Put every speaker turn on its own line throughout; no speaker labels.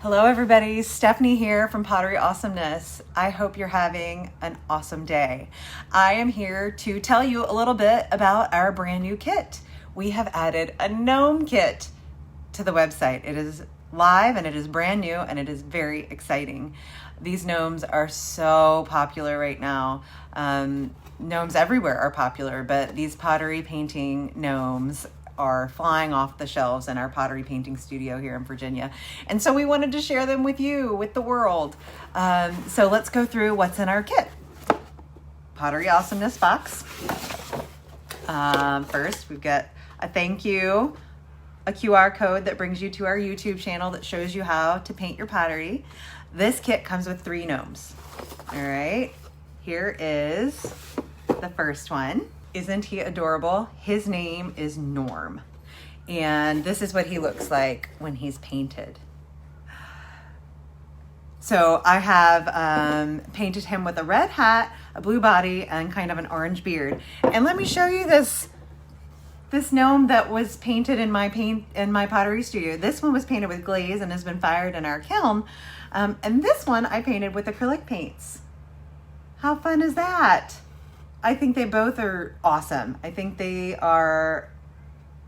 Hello everybody, Stephanie here from Pottery Awesomeness. I hope you're having an awesome day. I am here to tell you a little bit about our brand new kit. We have added a gnome kit to the website. It is live and it is brand new and it is very exciting. These gnomes are so popular right now. Gnomes everywhere are popular, but these pottery painting gnomes are flying off the shelves in our pottery painting studio here in Virginia. And so we wanted to share them with you, with the world. So let's go through what's in our kit. Pottery Awesomeness box. First, we've got a thank you, a QR code that brings you to our YouTube channel that shows you how to paint your pottery. This kit comes with 3 gnomes. All right, here is the first one. Isn't he adorable? His name is Norm. And this is what he looks like when he's painted. So I have painted him with a red hat, a blue body, and kind of an orange beard. And let me show you this gnome that was painted in my pottery studio. This one was painted with glaze and has been fired in our kiln. And this one I painted with acrylic paints. How fun is that? I think they both are awesome. I think they are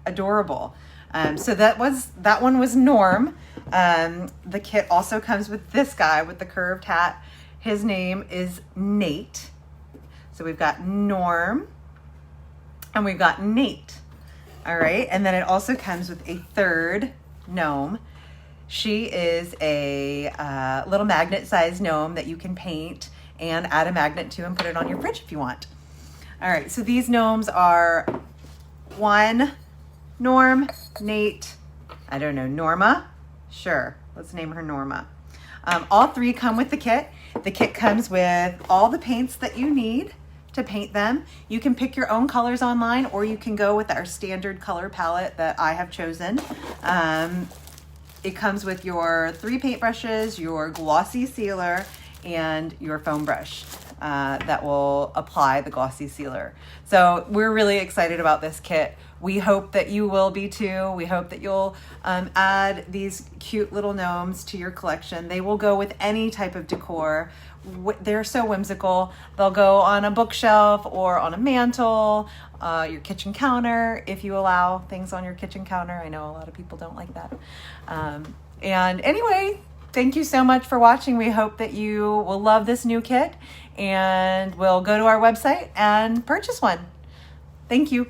adorable. So that one was Norm. The kit also comes with this guy with the curved hat. His name is Nate. So we've got Norm and we've got Nate. All right, and then it also comes with a third gnome. She is a little magnet-sized gnome that you can paint and add a magnet to and put it on your fridge if you want. All right, so these gnomes are Norm, Nate, I don't know, Norma? Sure, let's name her Norma. All 3 come with the kit. The kit comes with all the paints that you need to paint them. You can pick your own colors online or you can go with our standard color palette that I have chosen. It comes with your 3 paintbrushes, your glossy sealer, and your foam brush. That will apply the glossy sealer. So we're really excited about this kit. We hope that you will be too. We hope that you'll add these cute little gnomes to your collection. They will go with any type of decor. They're so whimsical. They'll go on a bookshelf or on a mantle, your kitchen counter, if you allow things on your kitchen counter. I know a lot of people don't like that. And anyway, thank you so much for watching. We hope that you will love this new kit and will go to our website and purchase one. Thank you.